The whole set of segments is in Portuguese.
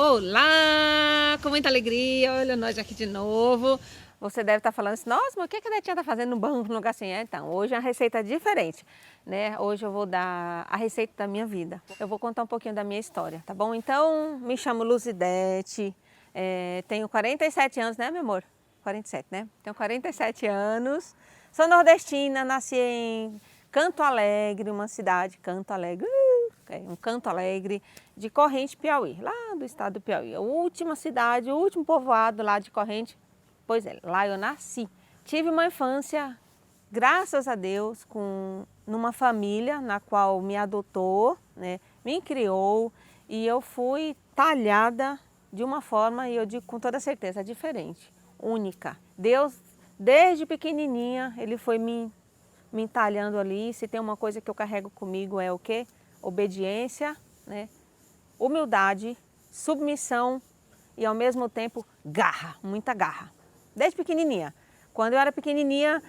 Olá, com muita alegria, olha nós aqui de novo. Você deve estar falando assim, nossa, mas o que a Netinha está fazendo no banco, no lugar assim? Então, hoje é uma receita diferente, né? Hoje eu vou dar a receita da minha vida. Eu vou contar um pouquinho da minha história, tá bom? Então, me chamo Luzidete, tenho 47 anos, né, meu amor? 47, né? Tenho 47 anos, sou nordestina, nasci em Canto Alegre, uma cidade, Canto Alegre, um Canto Alegre de Corrente, Piauí, lá do estado do Piauí. A última cidade, o último povoado lá de Corrente, pois é, lá eu nasci. Tive uma infância, graças a Deus, numa família na qual me adotou, né, me criou, e eu fui talhada de uma forma, e eu digo com toda certeza, diferente, única. Deus, desde pequenininha, Ele foi me entalhando ali. Se tem uma coisa que eu carrego comigo é o quê? Obediência, né? Humildade, submissão e ao mesmo tempo garra, muita garra. Desde pequenininha. Quando eu era pequenininha,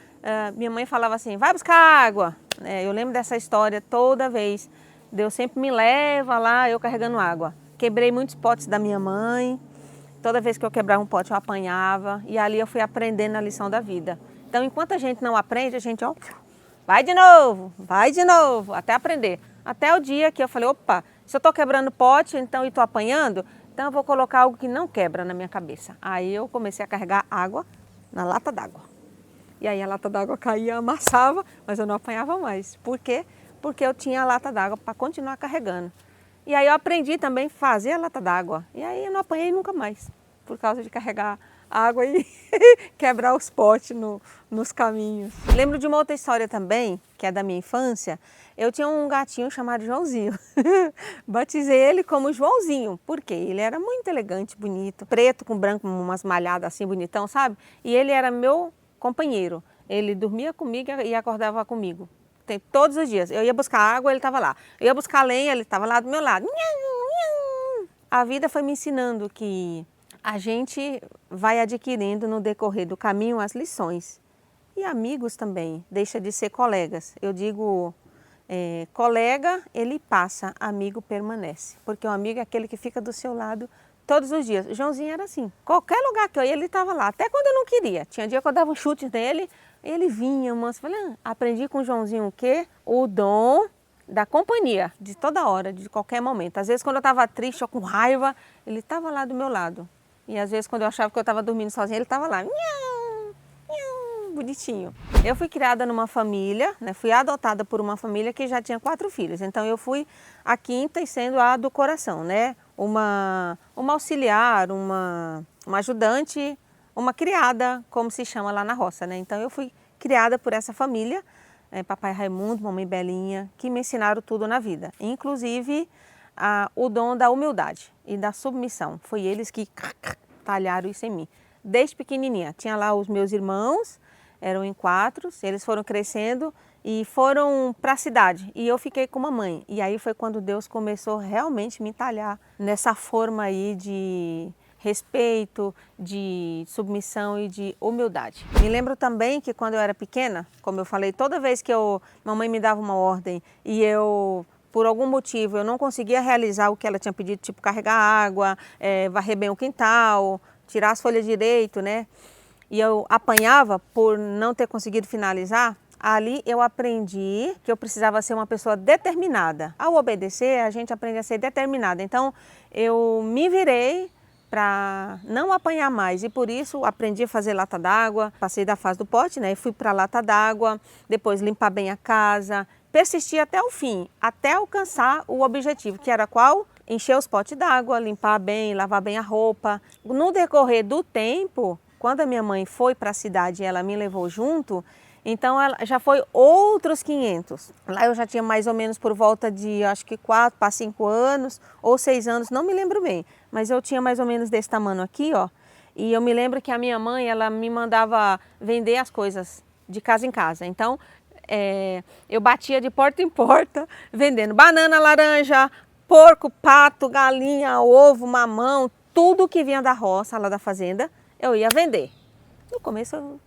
minha mãe falava assim, vai buscar água. Eu lembro dessa história toda vez. Deus sempre me leva lá, eu carregando água. Quebrei muitos potes da minha mãe. Toda vez que eu quebrava um pote eu apanhava. E ali eu fui aprendendo a lição da vida. Então enquanto a gente não aprende, a gente vai de novo, até aprender. Até o dia que eu falei, opa, se eu estou quebrando pote então, e estou apanhando, então eu vou colocar algo que não quebra na minha cabeça. Aí eu comecei a carregar água na lata d'água. E aí a lata d'água caía, amassava, mas eu não apanhava mais. Por quê? Porque eu tinha a lata d'água para continuar carregando. E aí eu aprendi também a fazer a lata d'água. E aí eu não apanhei nunca mais, por causa de carregar água e quebrar os potes nos caminhos. Lembro de uma outra história também, que é da minha infância. Eu tinha um gatinho chamado Joãozinho. Batizei ele como Joãozinho, porque ele era muito elegante, bonito, preto com branco, umas malhadas assim, bonitão, sabe? E ele era meu companheiro. Ele dormia comigo e acordava comigo. Todos os dias. Eu ia buscar água, ele estava lá. Eu ia buscar lenha, ele estava lá do meu lado. A vida foi me ensinando que a gente vai adquirindo no decorrer do caminho as lições. E amigos também, deixa de ser colegas. Eu digo, colega, ele passa, amigo permanece. Porque o amigo é aquele que fica do seu lado todos os dias. O Joãozinho era assim, qualquer lugar que eu ia, ele estava lá, até quando eu não queria. Tinha dia que eu dava um chute nele, ele vinha, manso. Falei, aprendi com o Joãozinho o quê? O dom da companhia, de toda hora, de qualquer momento. Às vezes quando eu estava triste ou com raiva, ele estava lá do meu lado. E às vezes quando eu achava que eu estava dormindo sozinha, ele estava lá, miau, miau, bonitinho. Eu fui criada numa família, né, fui adotada por uma família que já tinha 4 filhos. Então eu fui a quinta e sendo a do coração, né? Uma auxiliar, uma ajudante, uma criada, como se chama lá na roça, né? Então eu fui criada por essa família, papai Raimundo, mamãe Belinha, que me ensinaram tudo na vida, inclusive o dom da humildade e da submissão. Foi eles que talharam isso em mim. Desde pequenininha, tinha lá os meus irmãos, eram em 4, eles foram crescendo e foram para a cidade e eu fiquei com a mãe. E aí foi quando Deus começou realmente a me talhar nessa forma aí de respeito, de submissão e de humildade. Me lembro também que quando eu era pequena, como eu falei, toda vez que mamãe me dava uma ordem e eu, por algum motivo, eu não conseguia realizar o que ela tinha pedido, tipo carregar água, varrer bem o quintal, tirar as folhas direito, né? E eu apanhava por não ter conseguido finalizar. Ali eu aprendi que eu precisava ser uma pessoa determinada. Ao obedecer, a gente aprende a ser determinada. Então, eu me virei para não apanhar mais e por isso aprendi a fazer lata d'água. Passei da fase do pote, né? E fui para a lata d'água, depois limpar bem a casa. Persisti até o fim, até alcançar o objetivo, que era qual? Encher os potes d'água, limpar bem, lavar bem a roupa. No decorrer do tempo, quando a minha mãe foi para a cidade e ela me levou junto, então ela já foi outros 500. Lá eu já tinha mais ou menos por volta de, acho que 4 para 5 anos ou 6 anos, não me lembro bem. Mas eu tinha mais ou menos desse tamanho aqui, ó. E eu me lembro que a minha mãe, ela me mandava vender as coisas de casa em casa. Então, eu batia de porta em porta, vendendo banana, laranja, porco, pato, galinha, ovo, mamão, tudo que vinha da roça, lá da fazenda, eu ia vender. No começo eu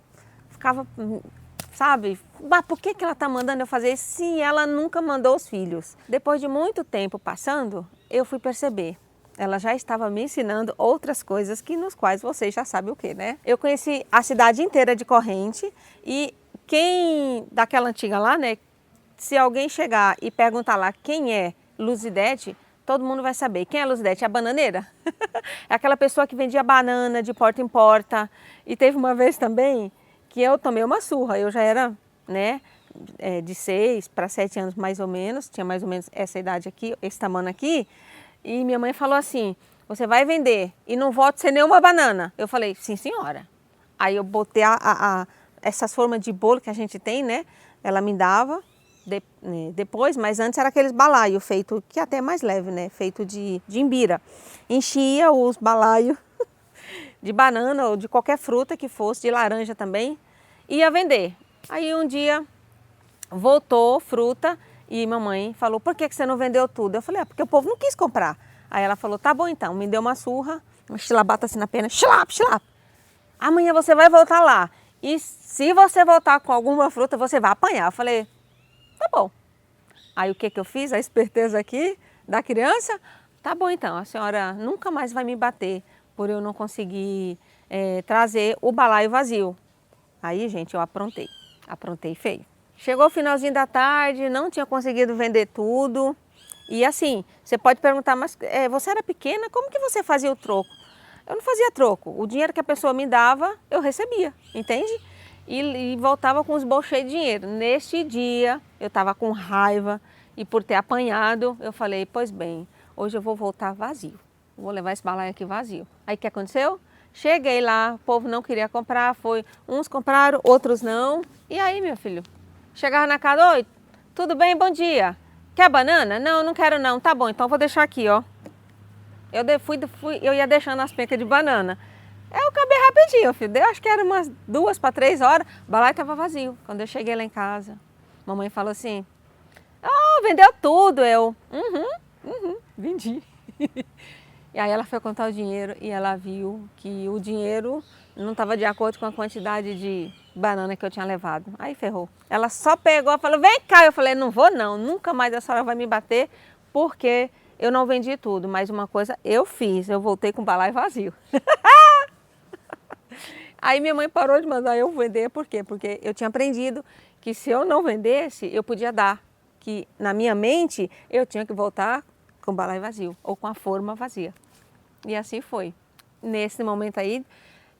ficava, sabe, mas por que ela está mandando eu fazer isso se ela nunca mandou os filhos? Depois de muito tempo passando, eu fui perceber ela já estava me ensinando outras coisas que nos quais vocês já sabem o que, né? Eu conheci a cidade inteira de Corrente e quem daquela antiga lá, né? Se alguém chegar e perguntar lá quem é Luzidete, todo mundo vai saber. Quem é Luzidete? É a bananeira. É aquela pessoa que vendia banana de porta em porta. E teve uma vez também que eu tomei uma surra. Eu já era, né, de 6 para 7 anos mais ou menos. Tinha mais ou menos essa idade aqui, esse tamanho aqui. E minha mãe falou assim, você vai vender e não volta sem nenhuma banana. Eu falei, sim senhora. Aí eu botei essas formas de bolo que a gente tem, né? Ela me dava depois, mas antes era aqueles balaio feito, que até é mais leve, né? Feito de imbira. Enchia os balaios de banana ou de qualquer fruta que fosse, de laranja também, e ia vender. Aí um dia voltou fruta e mamãe falou, por que você não vendeu tudo? Eu falei, porque o povo não quis comprar. Aí ela falou, tá bom então, me deu uma surra, uma chilabata assim na perna, chilap, chilap. Amanhã você vai voltar lá. E se você voltar com alguma fruta, você vai apanhar. Eu falei, tá bom. Aí o que eu fiz? A esperteza aqui da criança, tá bom então, a senhora nunca mais vai me bater por eu não conseguir trazer o balaio vazio. Aí, gente, eu aprontei feio. Chegou o finalzinho da tarde, não tinha conseguido vender tudo. E assim, você pode perguntar, mas você era pequena, como que você fazia o troco? Eu não fazia troco, o dinheiro que a pessoa me dava, eu recebia, entende? E voltava com os bolsos cheios de dinheiro. Neste dia, eu estava com raiva e por ter apanhado, eu falei, pois bem, hoje eu vou voltar vazio. Vou levar esse balaio aqui vazio. Aí o que aconteceu? Cheguei lá, o povo não queria comprar, uns compraram, outros não. E aí, meu filho, chegava na casa, oi, tudo bem, bom dia. Quer banana? Não, não quero não. Tá bom, então vou deixar aqui, ó. Eu ia deixando as pencas de banana. Eu acabei rapidinho, filho. Eu acho que era umas 2 para 3 horas, o balaio estava vazio. Quando eu cheguei lá em casa, mamãe falou assim, vendeu tudo. Vendi. E aí ela foi contar o dinheiro e ela viu que o dinheiro não estava de acordo com a quantidade de banana que eu tinha levado. Aí ferrou. Ela só pegou e falou, vem cá. Eu falei, não vou não, nunca mais a senhora vai me bater porque eu não vendi tudo. Mas uma coisa eu fiz, eu voltei com o balaio vazio. Aí minha mãe parou de mandar eu vender, por quê? Porque eu tinha aprendido que se eu não vendesse, eu podia dar. Que na minha mente, eu tinha que voltar com o balaio vazio, ou com a forma vazia. E assim foi. Nesse momento aí,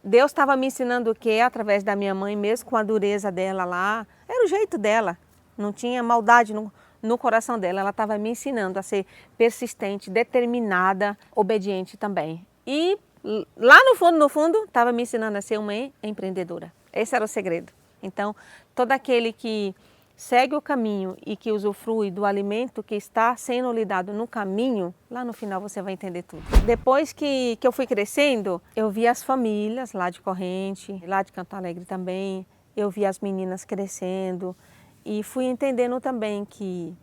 Deus estava me ensinando o quê? Através da minha mãe, mesmo com a dureza dela lá, era o jeito dela, não tinha maldade no coração dela, ela estava me ensinando a ser persistente, determinada, obediente também. E lá no fundo, estava me ensinando a ser uma empreendedora. Esse era o segredo. Então, todo aquele que segue o caminho e que usufrui do alimento que está sendo lhe dado no caminho, lá no final você vai entender tudo. Depois que eu fui crescendo, eu vi as famílias lá de Corrente, lá de Canto Alegre também, eu vi as meninas crescendo e fui entendendo também que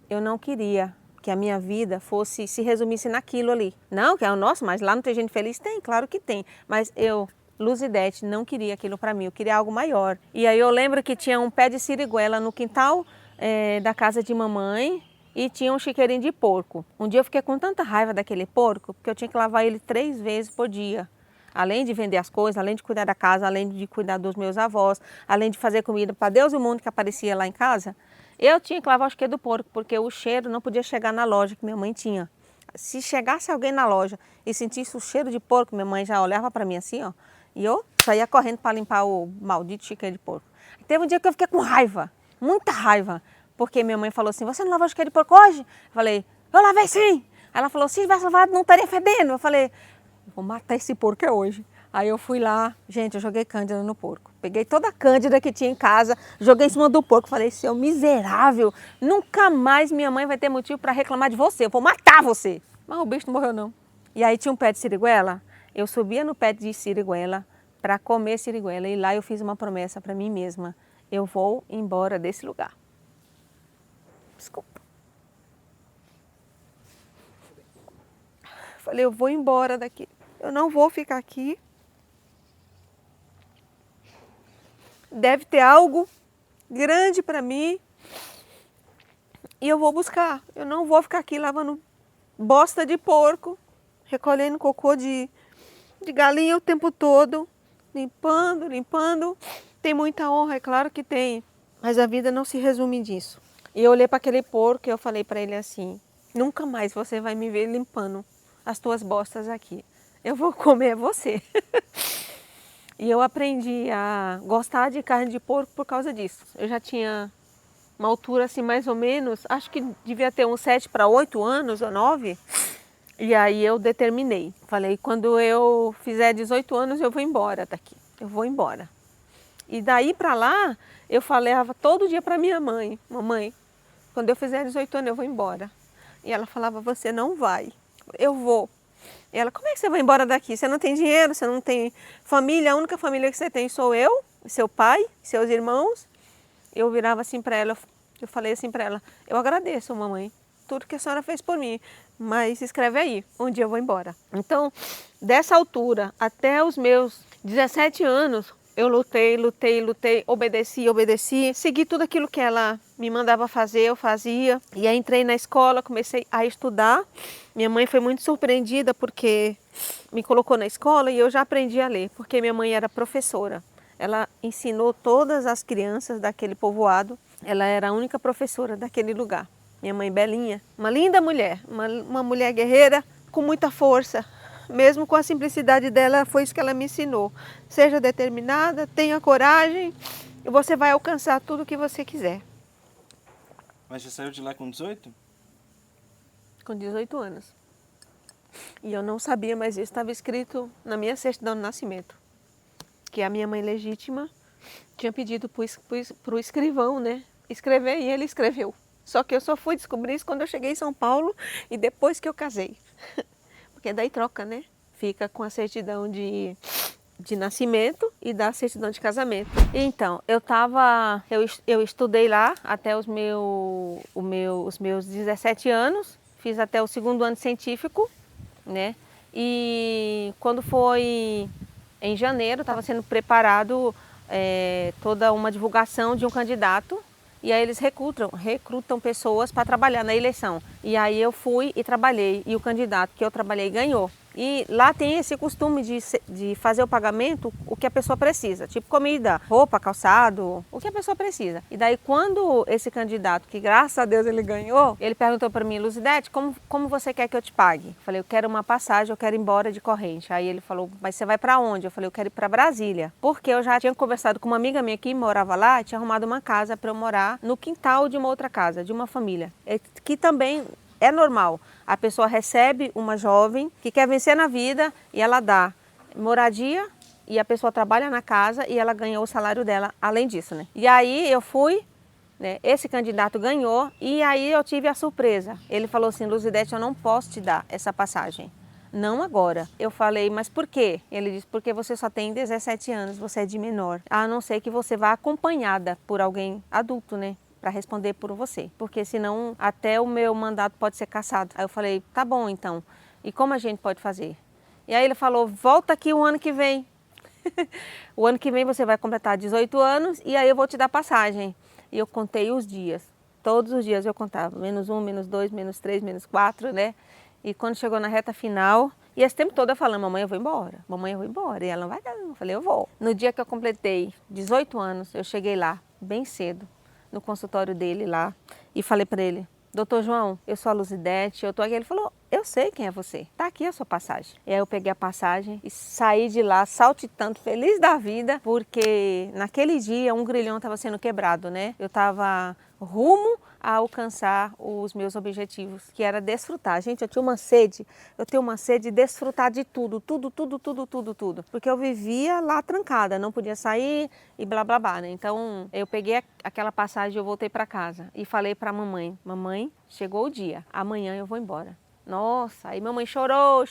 eu não queria que a minha vida se resumisse naquilo ali. Não, que é o nosso, mas lá não tem gente feliz? Tem, claro que tem. Mas eu, Luzidete, não queria aquilo para mim, eu queria algo maior. E aí eu lembro que tinha um pé de siriguela no quintal da casa de mamãe e tinha um chiqueirinho de porco. Um dia eu fiquei com tanta raiva daquele porco, porque eu tinha que lavar ele 3 vezes por dia. Além de vender as coisas, além de cuidar da casa, além de cuidar dos meus avós, além de fazer comida para Deus e o mundo que aparecia lá em casa, eu tinha que lavar o chiqueiro do porco, porque o cheiro não podia chegar na loja que minha mãe tinha. Se chegasse alguém na loja e sentisse o cheiro de porco, minha mãe já olhava para mim assim, ó, e eu saía correndo para limpar o maldito chiqueiro de porco. Teve um dia que eu fiquei com raiva, muita raiva, porque minha mãe falou assim, você não lavou o chiqueiro de porco hoje? Eu falei, eu lavei sim. Ela falou, se tivesse lavado não estaria fedendo. Eu falei, vou matar esse porco hoje. Aí eu fui lá, gente, eu joguei cândida no porco. Peguei toda a cândida que tinha em casa, joguei em cima do porco. Falei, seu miserável, nunca mais minha mãe vai ter motivo para reclamar de você. Eu vou matar você. Mas o bicho não morreu não. E aí tinha um pé de siriguela. Eu subia no pé de siriguela para comer siriguela. E lá eu fiz uma promessa para mim mesma. Eu vou embora desse lugar. Desculpa. Falei, eu vou embora daqui. Eu não vou ficar aqui. Deve ter algo grande para mim e eu vou buscar. Eu não vou ficar aqui lavando bosta de porco recolhendo cocô de galinha o tempo todo, limpando, limpando. Tem muita honra, é claro que tem, mas a vida não se resume disso. E eu olhei para aquele porco e eu falei para ele assim, nunca mais você vai me ver limpando as tuas bostas aqui. Eu vou comer você. E eu aprendi a gostar de carne de porco por causa disso. Eu já tinha uma altura assim mais ou menos, acho que devia ter uns 7 para 8 anos ou 9. E aí eu determinei. Falei, quando eu fizer 18 anos eu vou embora daqui. Eu vou embora. E daí para lá eu falava todo dia para minha mãe, mamãe, quando eu fizer 18 anos eu vou embora. E ela falava, você não vai, eu vou. E ela, como é que você vai embora daqui? Você não tem dinheiro, você não tem família, a única família que você tem sou eu, seu pai, seus irmãos. Eu virava assim para ela, eu falei assim para ela, eu agradeço, mamãe, tudo que a senhora fez por mim, mas escreve aí, um dia eu vou embora. Então, dessa altura até os meus 17 anos, eu lutei, obedeci, segui tudo aquilo que ela me mandava fazer, eu fazia. E aí entrei na escola, comecei a estudar. Minha mãe foi muito surpreendida porque me colocou na escola e eu já aprendi a ler, porque minha mãe era professora. Ela ensinou todas as crianças daquele povoado, ela era a única professora daquele lugar. Minha mãe Belinha, uma linda mulher, uma mulher guerreira com muita força. Mesmo com a simplicidade dela, foi isso que ela me ensinou. Seja determinada, tenha coragem e você vai alcançar tudo o que você quiser. Mas você saiu de lá com 18? Com 18 anos. E eu não sabia, mas isso estava escrito na minha certidão de nascimento. Que a minha mãe legítima tinha pedido para o escrivão, né, escrever, e ele escreveu. Só que eu só fui descobrir isso quando eu cheguei em São Paulo e depois que eu casei. Porque daí troca, né? Fica com a certidão de nascimento e da certidão de casamento. Então, eu estudei lá até os meus 17 anos, fiz até o 2º ano científico, né? E quando foi em janeiro, estava sendo preparado toda uma divulgação de um candidato. E aí eles recrutam pessoas para trabalhar na eleição. E aí eu fui e trabalhei. E o candidato que eu trabalhei ganhou. E lá tem esse costume de fazer o pagamento, o que a pessoa precisa. Tipo comida, roupa, calçado, o que a pessoa precisa. E daí quando esse candidato, que graças a Deus ele ganhou, ele perguntou para mim, Luzidete, como você quer que eu te pague? Eu falei, eu quero uma passagem, eu quero ir embora de corrente. Aí ele falou, mas você vai para onde? Eu falei, eu quero ir para Brasília. Porque eu já tinha conversado com uma amiga minha que morava lá e tinha arrumado uma casa para eu morar no quintal de uma outra casa, de uma família. Que também é normal. A pessoa recebe uma jovem que quer vencer na vida e ela dá moradia e a pessoa trabalha na casa e ela ganhou o salário dela além disso, né? E aí eu fui, né? Esse candidato ganhou e aí eu tive a surpresa. Ele falou assim, Luzidete, eu não posso te dar essa passagem. Não agora. Eu falei, mas por quê? Ele disse, porque você só tem 17 anos, você é de menor. A não ser que você vá acompanhada por alguém adulto, né? Para responder por você, porque senão até o meu mandato pode ser cassado. Aí eu falei, tá bom então, e como a gente pode fazer? E aí ele falou, volta aqui o ano que vem. O ano que vem você vai completar 18 anos e aí eu vou te dar passagem. E eu contei os dias, todos os dias eu contava, -1, -2, -3, -4, né? E quando chegou na reta final, e esse tempo todo eu falando, mamãe eu vou embora, mamãe eu vou embora, e ela não vai dar, eu falei, eu vou. No dia que eu completei 18 anos, eu cheguei lá, bem cedo, no consultório dele lá e falei para ele, doutor João, eu sou a Luzidete, eu estou aqui. Ele falou, eu sei quem é você, tá aqui a sua passagem. E aí eu peguei a passagem e saí de lá saltitando, feliz da vida, porque naquele dia um grilhão estava sendo quebrado, né? Eu estava rumo a alcançar os meus objetivos, que era desfrutar. Gente, eu tenho uma sede de desfrutar de tudo, tudo. Porque eu vivia lá trancada, não podia sair e blá, blá, blá, né? Então, eu peguei aquela passagem e eu voltei para casa e falei para a mamãe, mamãe, chegou o dia, amanhã eu vou embora. Nossa, aí mamãe chorou,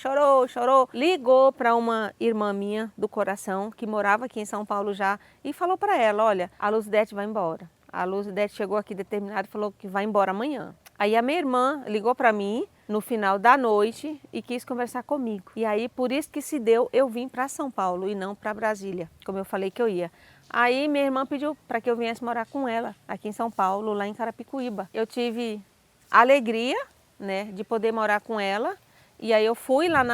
ligou para uma irmã minha do coração, que morava aqui em São Paulo já, e falou para ela, olha, a Luzidete vai embora. A Luzidete chegou aqui determinada e falou que vai embora amanhã. Aí a minha irmã ligou para mim no final da noite e quis conversar comigo. E aí, por isso que se deu, eu vim para São Paulo e não para Brasília, como eu falei que eu ia. Aí minha irmã pediu para que eu viesse morar com ela, aqui em São Paulo, lá em Carapicuíba. Eu tive a alegria, né, de poder morar com ela E aí eu fui lá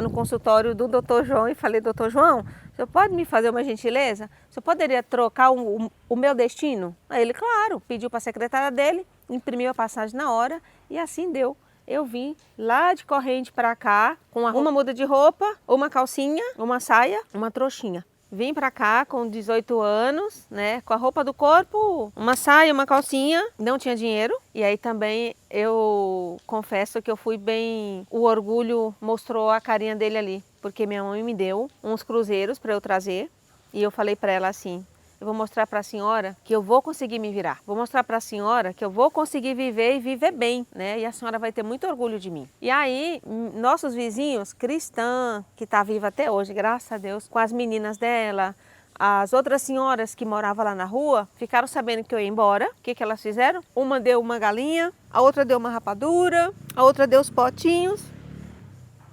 no consultório do doutor João e falei, doutor João, o senhor pode me fazer uma gentileza? O senhor poderia trocar o meu destino? Aí ele, claro, pediu para a secretária dele, imprimiu a passagem na hora e assim deu. Eu vim lá de Corrente para cá com uma muda de roupa, uma calcinha, uma saia, uma trouxinha. Vim para cá com 18 anos, né, com a roupa do corpo, uma saia, uma calcinha, não tinha dinheiro. E aí também eu confesso que eu fui bem, o orgulho mostrou a carinha dele ali, porque minha mãe me deu uns cruzeiros para eu trazer e eu falei para ela assim, eu vou mostrar para a senhora que eu vou conseguir me virar. Vou mostrar para a senhora que eu vou conseguir viver e viver bem, né? E a senhora vai ter muito orgulho de mim. E aí, nossos vizinhos, cristã, que está viva até hoje, graças a Deus, com as meninas dela, as outras senhoras que moravam lá na rua, ficaram sabendo que eu ia embora. O que que elas fizeram? Uma deu uma galinha, a outra deu uma rapadura, a outra deu os potinhos.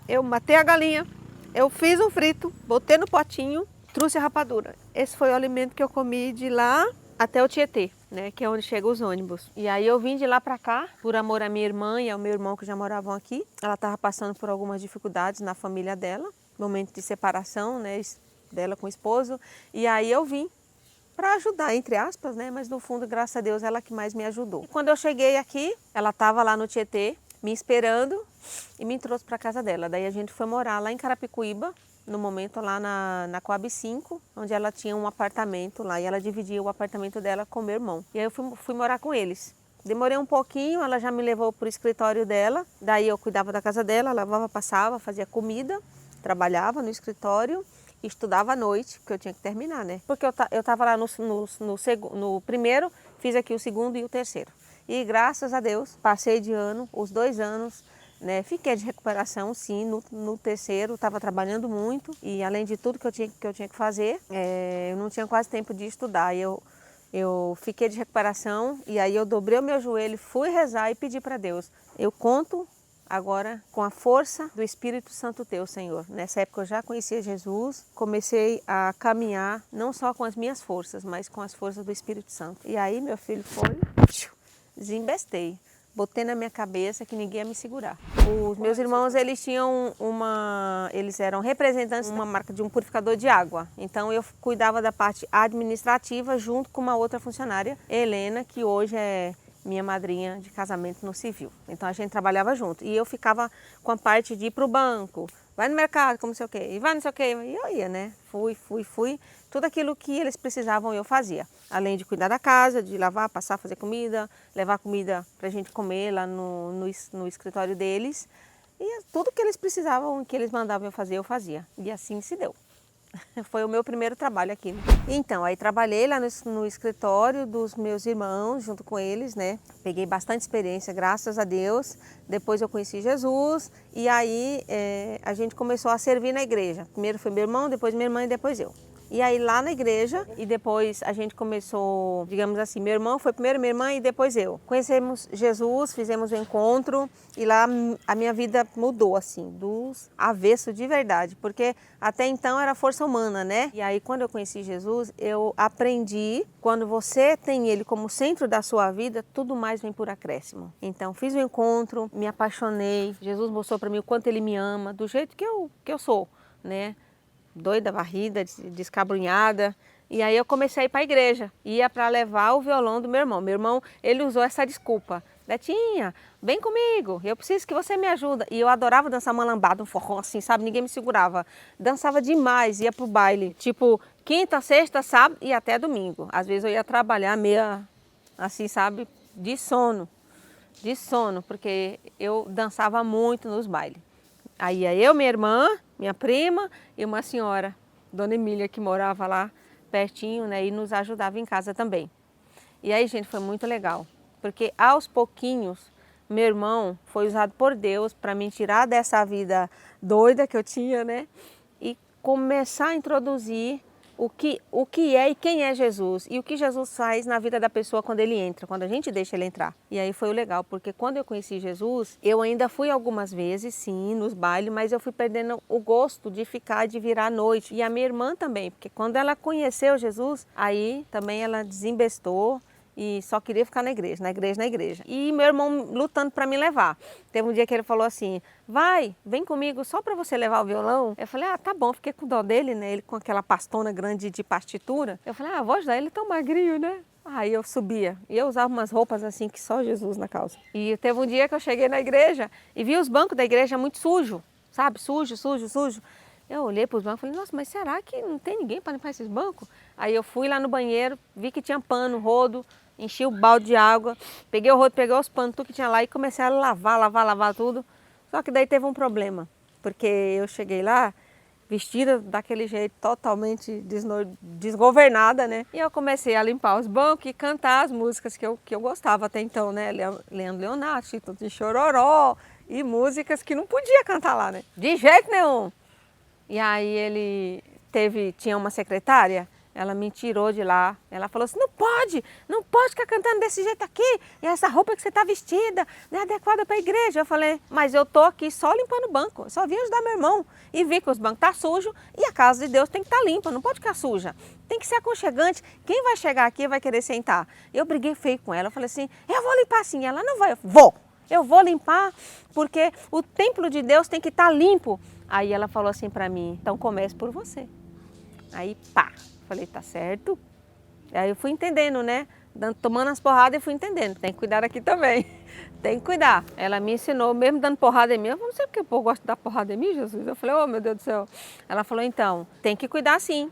Eu matei a galinha, eu fiz um frito, botei no potinho, trouxe a rapadura. Esse foi o alimento que eu comi de lá até o Tietê, né, que é onde chegam os ônibus. E aí eu vim de lá para cá, por amor à minha irmã e ao meu irmão que já moravam aqui. Ela estava passando por algumas dificuldades na família dela, momento de separação, né, dela com o esposo. E aí eu vim para ajudar, entre aspas, né, mas no fundo, graças a Deus, ela que mais me ajudou. E quando eu cheguei aqui, ela estava lá no Tietê, me esperando e me trouxe para casa dela. Daí a gente foi morar lá em Carapicuíba, no momento lá na Coab 5, onde ela tinha um apartamento lá e ela dividia o apartamento dela com meu irmão. E aí eu fui morar com eles. Demorei um pouquinho, ela já me levou para o escritório dela, daí eu cuidava da casa dela, lavava, passava, fazia comida, trabalhava no escritório e estudava à noite, porque eu tinha que terminar, né? Porque eu estava lá no primeiro, fiz aqui o segundo e o terceiro. E graças a Deus, passei de ano, os 2 anos, né, fiquei de recuperação, sim, no terceiro, estava trabalhando muito e além de tudo que eu tinha que fazer, eu não tinha quase tempo de estudar. Eu fiquei de recuperação e aí eu dobrei o meu joelho, fui rezar e pedi para Deus. Eu conto agora com a força do Espírito Santo teu, Senhor. Nessa época eu já conhecia Jesus, comecei a caminhar não só com as minhas forças, mas com as forças do Espírito Santo. E aí meu filho foi, desembestei. Botei na minha cabeça que ninguém ia me segurar. Os meus irmãos, eles eram representantes de uma marca de um purificador de água. Então eu cuidava da parte administrativa junto com uma outra funcionária, Helena, que hoje é minha madrinha de casamento no civil. Então a gente trabalhava junto. E eu ficava com a parte de ir para o banco, vai no mercado, como não sei o quê, e vai não sei o quê. E eu ia, né? Fui. Tudo aquilo que eles precisavam eu fazia. Além de cuidar da casa, de lavar, passar, fazer comida, levar comida para a gente comer lá no escritório deles. E tudo que eles precisavam, que eles mandavam eu fazer, eu fazia. E assim se deu. Foi o meu primeiro trabalho aqui. Então, aí trabalhei lá no escritório dos meus irmãos, junto com eles, né? Peguei bastante experiência, graças a Deus. Depois eu conheci Jesus e aí a gente começou a servir na igreja. Primeiro foi meu irmão, depois minha irmã e depois eu. E aí lá na igreja, e depois a gente começou, digamos assim, meu irmão foi primeiro, minha irmã e depois eu. Conhecemos Jesus, fizemos o encontro e lá a minha vida mudou assim, dos avesso de verdade, porque até então era força humana, né? E aí quando eu conheci Jesus, eu aprendi, quando você tem ele como centro da sua vida, tudo mais vem por acréscimo. Então fiz o encontro, me apaixonei, Jesus mostrou para mim o quanto ele me ama, do jeito que eu sou, né? Doida, varrida, descabrunhada. E aí eu comecei a ir para a igreja. Ia para levar o violão do meu irmão. Meu irmão, ele usou essa desculpa. Betinha, vem comigo, eu preciso que você me ajude. E eu adorava dançar malambada, um forró assim, sabe? Ninguém me segurava. Dançava demais, ia pro baile. Tipo, quinta, sexta, sábado e até domingo. Às vezes eu ia trabalhar meia, assim, sabe? De sono, porque eu dançava muito nos bailes. Aí ia eu, minha irmã, minha prima e uma senhora, Dona Emília, que morava lá pertinho, né, e nos ajudava em casa também. E aí, gente, foi muito legal, porque aos pouquinhos, meu irmão foi usado por Deus para me tirar dessa vida doida que eu tinha, né, e começar a introduzir o que é e quem é Jesus e o que Jesus faz na vida da pessoa quando ele entra, quando a gente deixa ele entrar. E aí foi o legal, porque quando eu conheci Jesus, eu ainda fui algumas vezes, sim, nos bailes, mas eu fui perdendo o gosto de ficar, de virar à noite. E a minha irmã também, porque quando ela conheceu Jesus, aí também ela desembestou e só queria ficar na igreja, na igreja, na igreja. E meu irmão lutando para me levar. Teve um dia que ele falou assim, vem comigo só para você levar o violão. Eu falei, tá bom, fiquei com dó dele, né? Ele com aquela pastona grande de partitura. Eu falei, vou ajudar ele tão magrinho, né? Aí eu subia e eu usava umas roupas assim que só Jesus na calça. E teve um dia que eu cheguei na igreja e vi os bancos da igreja muito sujos, sabe? Sujo, sujo, sujo. Eu olhei para os bancos e falei, nossa, mas será que não tem ninguém para limpar esses bancos? Aí eu fui lá no banheiro, vi que tinha pano, rodo, enchi o balde de água, peguei o rodo, peguei os panos, tudo que tinha lá e comecei a lavar tudo. Só que daí teve um problema, porque eu cheguei lá vestida daquele jeito totalmente desgovernada, né? E eu comecei a limpar os bancos e cantar as músicas que eu gostava até então, né? Leandro Leonardo, Chitão de Chororó e músicas que não podia cantar lá, né? De jeito nenhum! E aí tinha uma secretária, ela me tirou de lá. Ela falou assim, não pode ficar cantando desse jeito aqui. E essa roupa que você está vestida não é adequada para a igreja. Eu falei, mas eu tô aqui só limpando o banco. Eu só vim ajudar meu irmão. E vi que os bancos estão sujos e a casa de Deus tem que estar limpa, não pode ficar suja. Tem que ser aconchegante. Quem vai chegar aqui vai querer sentar. Eu briguei feio com ela. Eu falei assim, eu vou limpar sim. Ela não vai. Eu vou limpar porque o templo de Deus tem que estar limpo. Aí ela falou assim para mim, então comece por você. Aí pá, falei, tá certo. Aí eu fui entendendo, né? Tomando as porradas e fui entendendo. Tem que cuidar aqui também. Tem que cuidar. Ela me ensinou, mesmo dando porrada em mim. Eu não sei porque o povo gosta de dar porrada em mim, Jesus. Eu falei, meu Deus do céu. Ela falou, então, tem que cuidar sim.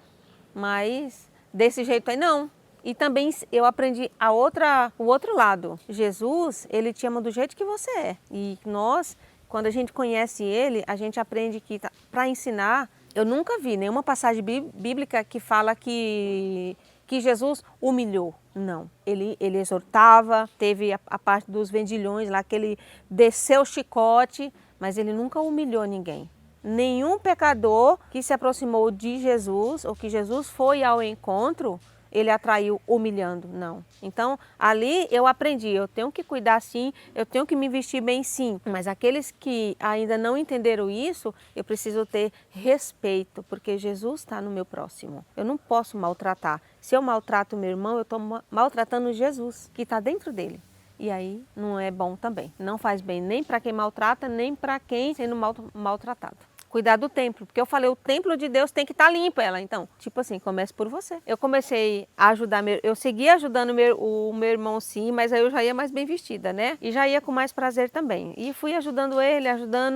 Mas desse jeito aí não. E também eu aprendi o outro lado. Jesus, ele te ama do jeito que você é. E nós, quando a gente conhece ele, a gente aprende que para ensinar, eu nunca vi nenhuma passagem bíblica que fala que Jesus humilhou. Não, ele exortava, teve a parte dos vendilhões lá, que ele desceu o chicote, mas ele nunca humilhou ninguém. Nenhum pecador que se aproximou de Jesus, ou que Jesus foi ao encontro, ele atraiu humilhando, não. Então, ali eu aprendi, eu tenho que cuidar sim, eu tenho que me vestir bem sim. Mas aqueles que ainda não entenderam isso, eu preciso ter respeito, porque Jesus está no meu próximo. Eu não posso maltratar. Se eu maltrato meu irmão, eu estou maltratando Jesus, que está dentro dele. E aí não é bom também. Não faz bem nem para quem maltrata, nem para quem sendo maltratado. Cuidar do templo, porque eu falei, o templo de Deus tem que estar limpo. Ela, então, tipo assim, comece por você. Eu comecei a ajudar, eu segui ajudando o meu irmão sim, mas aí eu já ia mais bem vestida, né? E já ia com mais prazer também. E fui ajudando ele,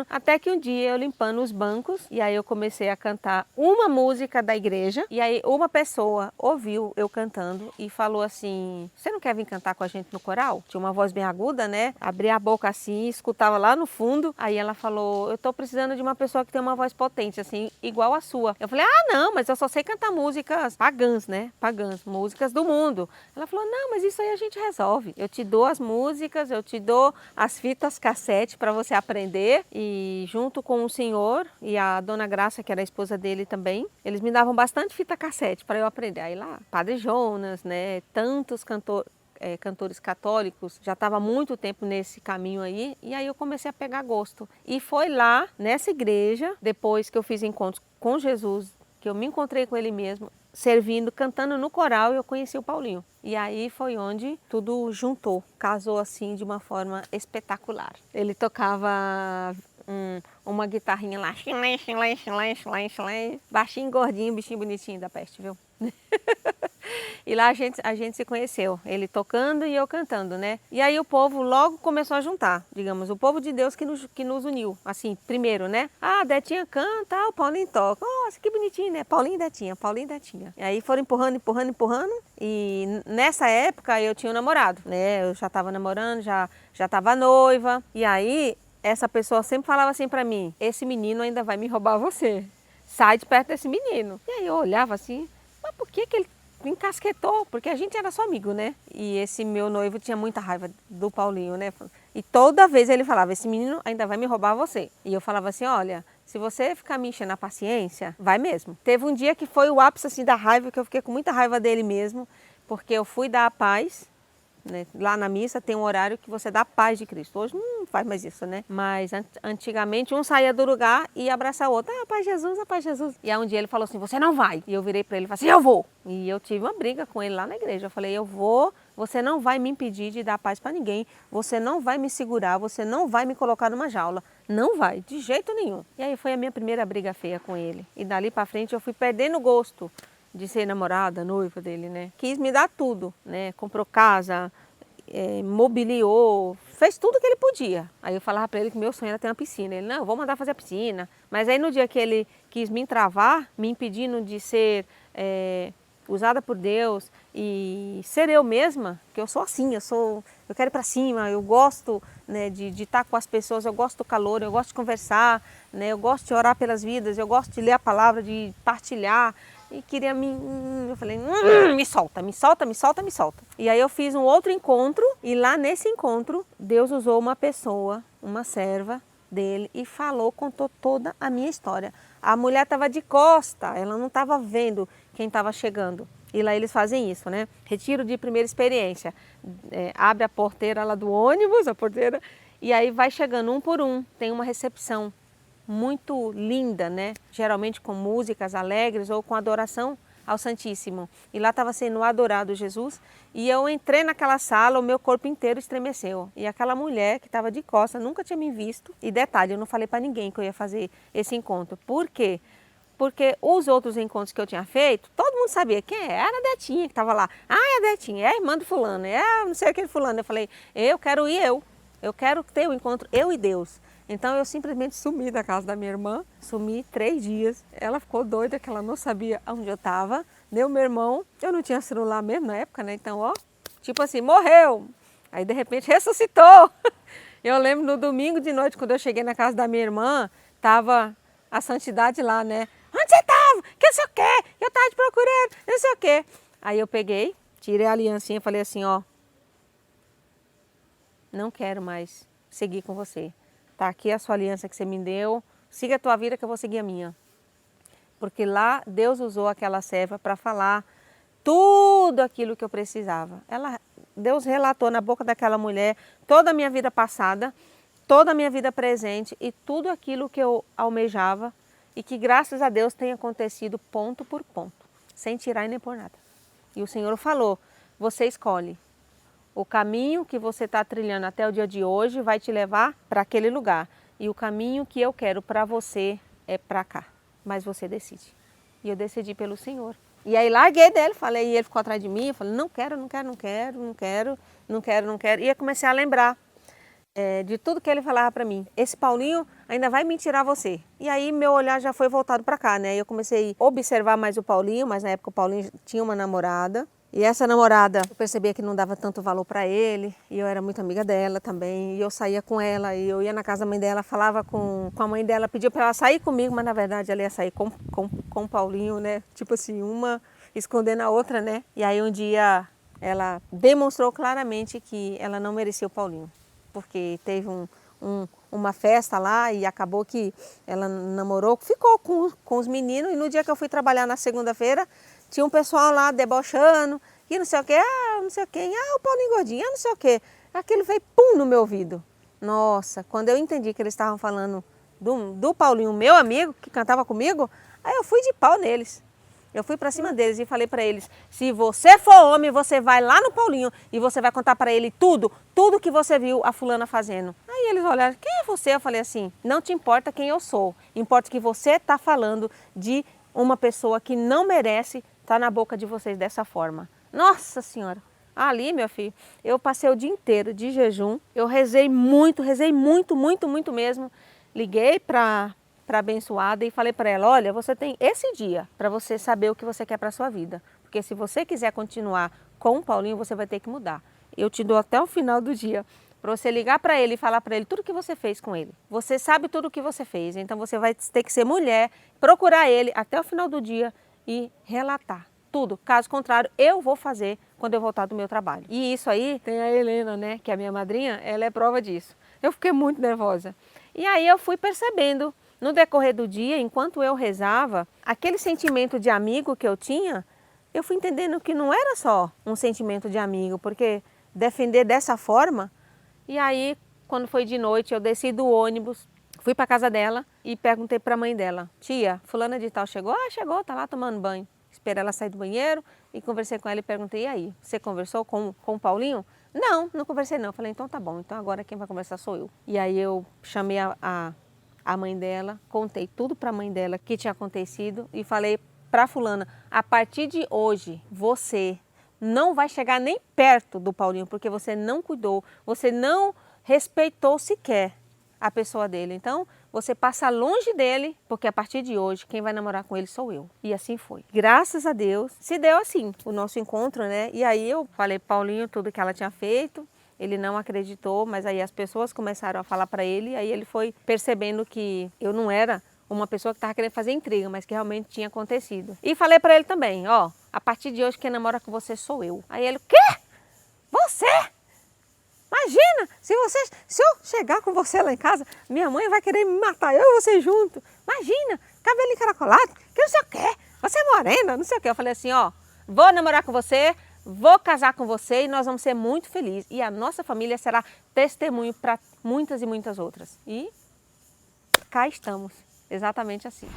até que um dia eu limpando os bancos, e aí eu comecei a cantar uma música da igreja, e aí uma pessoa ouviu eu cantando e falou assim, você não quer vir cantar com a gente no coral? Tinha uma voz bem aguda, né? Abri a boca assim, escutava lá no fundo, aí ela falou, eu tô precisando de uma pessoa que tem uma voz potente, assim, igual a sua. Eu falei, não, mas eu só sei cantar músicas pagãs, né? Pagãs, músicas do mundo. Ela falou, não, mas isso aí a gente resolve. Eu te dou as músicas, eu te dou as fitas cassete para você aprender. E junto com o senhor e a dona Graça, que era a esposa dele também, eles me davam bastante fita cassete para eu aprender. Aí lá, Padre Jonas, né? Tantos cantores católicos, já estava há muito tempo nesse caminho aí, e aí eu comecei a pegar gosto. E foi lá, nessa igreja, depois que eu fiz encontros com Jesus, que eu me encontrei com ele mesmo, servindo, cantando no coral, e eu conheci o Paulinho. E aí foi onde tudo juntou, casou assim de uma forma espetacular. Ele tocava uma guitarrinha lá, baixinho, gordinho, bichinho bonitinho da peste, viu? E lá a gente se conheceu, ele tocando e eu cantando, né? E aí o povo logo começou a juntar, digamos, o povo de Deus que nos uniu, assim, primeiro, né? A Detinha canta, o Paulinho toca. Nossa, que bonitinho, né? Paulinho e Detinha, Paulinho e Detinha. E aí foram empurrando. E nessa época eu tinha um namorado, né? Eu já estava namorando, já estava noiva. E aí essa pessoa sempre falava assim pra mim, esse menino ainda vai me roubar você. Sai de perto desse menino. E aí eu olhava assim, mas por que ele encasquetou? Porque a gente era só amigo, né? E esse meu noivo tinha muita raiva do Paulinho, né? E toda vez ele falava, esse menino ainda vai me roubar você. E eu falava assim, olha, se você ficar me enchendo a paciência, vai mesmo. Teve um dia que foi o ápice assim da raiva, que eu fiquei com muita raiva dele mesmo, porque eu fui dar a paz, né? Lá na missa tem um horário que você dá a paz de Cristo. Hoje não faz mais isso, né? Mas antigamente um saía do lugar e ia abraçar o outro. Ah, paz Jesus, a paz Jesus. E aí um dia ele falou assim, você não vai. E eu virei para ele e falei assim, eu vou. E eu tive uma briga com ele lá na igreja. Eu falei, eu vou você não vai me impedir de dar paz para ninguém, você não vai me segurar, você não vai me colocar numa jaula. Não vai, de jeito nenhum. E aí foi a minha primeira briga feia com ele. E dali para frente eu fui perdendo o gosto de ser namorada, noiva dele, né? Quis me dar tudo, né? Comprou casa, mobiliou, fez tudo que ele podia. Aí eu falava para ele que meu sonho era ter uma piscina. Ele, não, eu vou mandar fazer a piscina. Mas aí no dia que ele quis me entravar, me impedindo de ser usada por Deus e ser eu mesma, que eu sou assim, eu quero ir para cima, eu gosto, né, de estar com as pessoas, eu gosto do calor, eu gosto de conversar, né, eu gosto de orar pelas vidas, eu gosto de ler a palavra, de partilhar. E queria eu falei, me solta, me solta, me solta, me solta. E aí eu fiz um outro encontro e lá nesse encontro Deus usou uma pessoa, uma serva dele e contou toda a minha história. A mulher estava de costa, ela não estava vendo quem estava chegando. E lá eles fazem isso, né? Retiro de primeira experiência. Abre a porteira lá do ônibus, a porteira, e aí vai chegando um por um, tem uma recepção muito linda, né? Geralmente com músicas alegres ou com adoração ao Santíssimo. E lá estava sendo adorado Jesus e eu entrei naquela sala, o meu corpo inteiro estremeceu. E aquela mulher que estava de costas nunca tinha me visto. E detalhe, eu não falei para ninguém que eu ia fazer esse encontro. Por quê? Porque os outros encontros que eu tinha feito, todo mundo sabia quem era a Detinha que estava lá. Ah, é a Detinha, é a irmã do fulano, é não sei aquele fulano. Eu falei, eu quero ir eu quero ter o encontro eu e Deus. Então eu simplesmente sumi da casa da minha irmã, sumi 3 dias. Ela ficou doida que ela não sabia onde eu estava. Meu irmão, eu não tinha celular mesmo na época, né? Então, ó, tipo assim, morreu. Aí de repente ressuscitou. Eu lembro no domingo de noite, quando eu cheguei na casa da minha irmã, tava a santidade lá, né? Onde você estava? Que não sei o quê? Eu estava te procurando, não sei o quê. Aí eu peguei, tirei a aliancinha e falei assim, ó, não quero mais seguir com você. Tá aqui a sua aliança que você me deu, siga a tua vida que eu vou seguir a minha. Porque lá Deus usou aquela serva para falar tudo aquilo que eu precisava. Deus relatou na boca daquela mulher toda a minha vida passada, toda a minha vida presente e tudo aquilo que eu almejava e que graças a Deus tem acontecido ponto por ponto, sem tirar e nem pôr nada. E o Senhor falou, você escolhe. O caminho que você está trilhando até o dia de hoje vai te levar para aquele lugar. E o caminho que eu quero para você é para cá. Mas você decide. E eu decidi pelo Senhor. E aí larguei dele, falei, e ele ficou atrás de mim. Eu falei, não quero, não quero, não quero, não quero, não quero, não quero. E eu comecei a lembrar de tudo que ele falava para mim. Esse Paulinho ainda vai me tirar você. E aí meu olhar já foi voltado para cá, né? Eu comecei a observar mais o Paulinho, mas na época o Paulinho tinha uma namorada. E essa namorada, eu percebia que não dava tanto valor para ele, e eu era muito amiga dela também, e eu saía com ela, e eu ia na casa da mãe dela, falava com a mãe dela, pediu para ela sair comigo, mas na verdade ela ia sair com o Paulinho, né? Tipo assim, uma escondendo a outra, né? E aí um dia ela demonstrou claramente que ela não merecia o Paulinho, porque teve uma festa lá e acabou que ela namorou, ficou com os meninos, e no dia que eu fui trabalhar na segunda-feira, tinha um pessoal lá debochando, e não sei o que, não sei o que, o Paulinho gordinho, não sei o que. Aquilo veio pum no meu ouvido. Nossa, quando eu entendi que eles estavam falando do Paulinho, meu amigo, que cantava comigo, aí eu fui de pau neles. Eu fui para cima deles e falei para eles, se você for homem, você vai lá no Paulinho e você vai contar para ele tudo que você viu a fulana fazendo. Aí eles olharam, quem é você? Eu falei assim, não te importa quem eu sou, importa que você está falando de uma pessoa que não merece estar na boca de vocês dessa forma. Nossa Senhora! Ali, meu filho, eu passei o dia inteiro de jejum, eu rezei muito, muito, muito mesmo. Liguei para a abençoada e falei para ela, olha, você tem esse dia para você saber o que você quer para a sua vida. Porque se você quiser continuar com o Paulinho, você vai ter que mudar. Eu te dou até o final do dia para você ligar para ele e falar para ele tudo que você fez com ele. Você sabe tudo o que você fez, então você vai ter que ser mulher, procurar ele até o final do dia e relatar tudo. Caso contrário, eu vou fazer quando eu voltar do meu trabalho. E isso aí, tem a Helena, né, que é a minha madrinha, ela é prova disso. Eu fiquei muito nervosa. E aí eu fui percebendo, no decorrer do dia, enquanto eu rezava, aquele sentimento de amigo que eu tinha, eu fui entendendo que não era só um sentimento de amigo, porque defender dessa forma. E aí, quando foi de noite, eu desci do ônibus, fui para casa dela e perguntei para a mãe dela, tia, fulana de tal chegou? Ah, chegou, tá lá tomando banho. esperei ela sair do banheiro e conversei com ela e perguntei, e aí, você conversou com o Paulinho? Não, não conversei não. Eu falei, então tá bom, então agora quem vai conversar sou eu. E aí eu chamei a mãe dela, contei tudo para a mãe dela que tinha acontecido e falei para fulana, a partir de hoje você não vai chegar nem perto do Paulinho, porque você não cuidou, você não respeitou sequer a pessoa dele. Então, você passa longe dele, porque a partir de hoje, quem vai namorar com ele sou eu. E assim foi. Graças a Deus, se deu assim, o nosso encontro, né? E aí eu falei para Paulinho tudo que ela tinha feito, ele não acreditou, mas aí as pessoas começaram a falar para ele, aí ele foi percebendo que eu não era uma pessoa que estava querendo fazer intriga, mas que realmente tinha acontecido. E falei para ele também, ó, a partir de hoje quem namora com você sou eu. Aí ele, o quê? Você? Imagina, se eu chegar com você lá em casa, minha mãe vai querer me matar, eu e você junto. Imagina, cabelo encaracolado, que não sei o quê, você é morena, não sei o quê. Eu falei assim, ó, vou namorar com você, vou casar com você e nós vamos ser muito felizes. E a nossa família será testemunho para muitas e muitas outras. E cá estamos. Exatamente assim.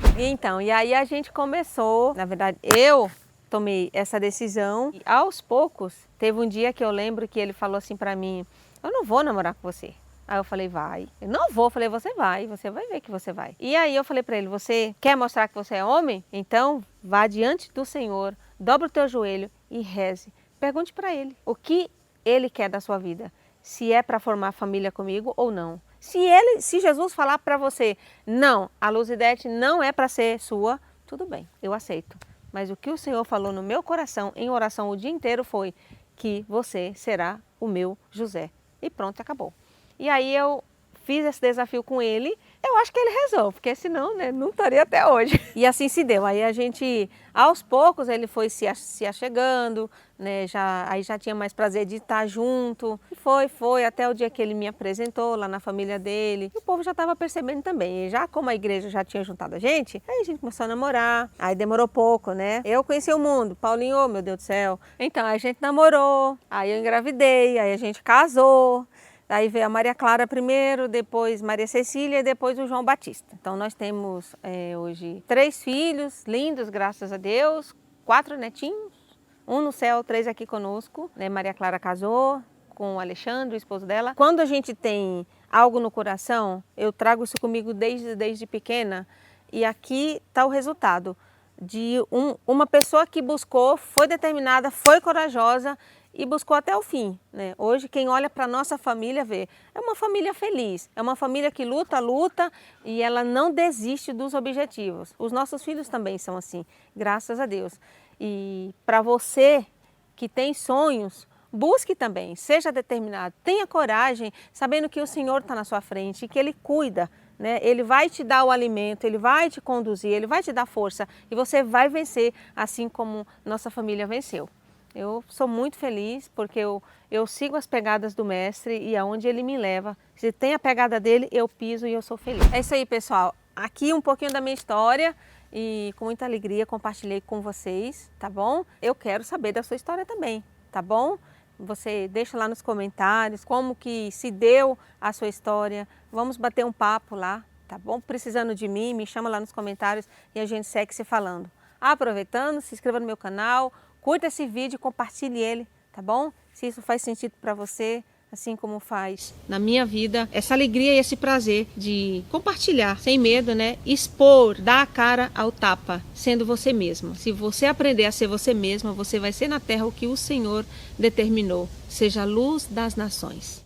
E aí a gente começou, na verdade eu tomei essa decisão e aos poucos, teve um dia que eu lembro que ele falou assim para mim, eu não vou namorar com você. Aí eu falei, vai. Eu não vou, eu falei, você vai ver que você vai. E aí eu falei para ele, você quer mostrar que você é homem? Então vá diante do Senhor, dobra o teu joelho e reze. Pergunte para ele o que ele quer da sua vida, se é para formar família comigo ou não. Se Jesus falar para você, não, a Luzidete não é para ser sua, tudo bem, eu aceito. Mas o que o Senhor falou no meu coração, em oração o dia inteiro, foi que você será o meu José. E pronto, acabou. E aí eu fiz esse desafio com ele, eu acho que ele rezou, porque senão, né, não estaria até hoje. E assim se deu. Aí a gente, aos poucos, ele foi se achegando, né, aí já tinha mais prazer de estar junto. E foi, até o dia que ele me apresentou lá na família dele. E o povo já estava percebendo também. E já como a igreja já tinha juntado a gente, aí a gente começou a namorar. Aí demorou pouco, né? Eu conheci o mundo. Paulinho, oh, meu Deus do céu. Então, a gente namorou, aí eu engravidei, aí a gente casou. Aí veio a Maria Clara primeiro, depois Maria Cecília e depois o João Batista. Então nós temos hoje 3 filhos lindos, graças a Deus, 4 netinhos, um no céu, 3 aqui conosco. Né? Maria Clara casou com o Alexandre, o esposo dela. Quando a gente tem algo no coração, eu trago isso comigo desde pequena e aqui está o resultado de uma pessoa que buscou, foi determinada, foi corajosa e buscou até o fim. Né? Hoje quem olha para a nossa família vê, é uma família feliz, é uma família que luta e ela não desiste dos objetivos. Os nossos filhos também são assim, graças a Deus. E para você que tem sonhos, busque também, seja determinado, tenha coragem, sabendo que o Senhor está na sua frente e que Ele cuida. Né? Ele vai te dar o alimento, Ele vai te conduzir, Ele vai te dar força e você vai vencer assim como nossa família venceu. Eu sou muito feliz porque eu sigo as pegadas do mestre e aonde ele me leva. Se tem a pegada dele, eu piso e eu sou feliz. É isso aí, pessoal. Aqui um pouquinho da minha história e com muita alegria compartilhei com vocês, tá bom? Eu quero saber da sua história também, tá bom? Você deixa lá nos comentários como que se deu a sua história. Vamos bater um papo lá, tá bom? Precisando de mim, me chama lá nos comentários e a gente segue se falando. Aproveitando, se inscreva no meu canal. Curta esse vídeo e compartilhe ele, tá bom? Se isso faz sentido para você, assim como faz na minha vida, essa alegria e esse prazer de compartilhar sem medo, né? Expor, dar a cara ao tapa, sendo você mesma. Se você aprender a ser você mesma, você vai ser na terra o que o Senhor determinou, seja a luz das nações.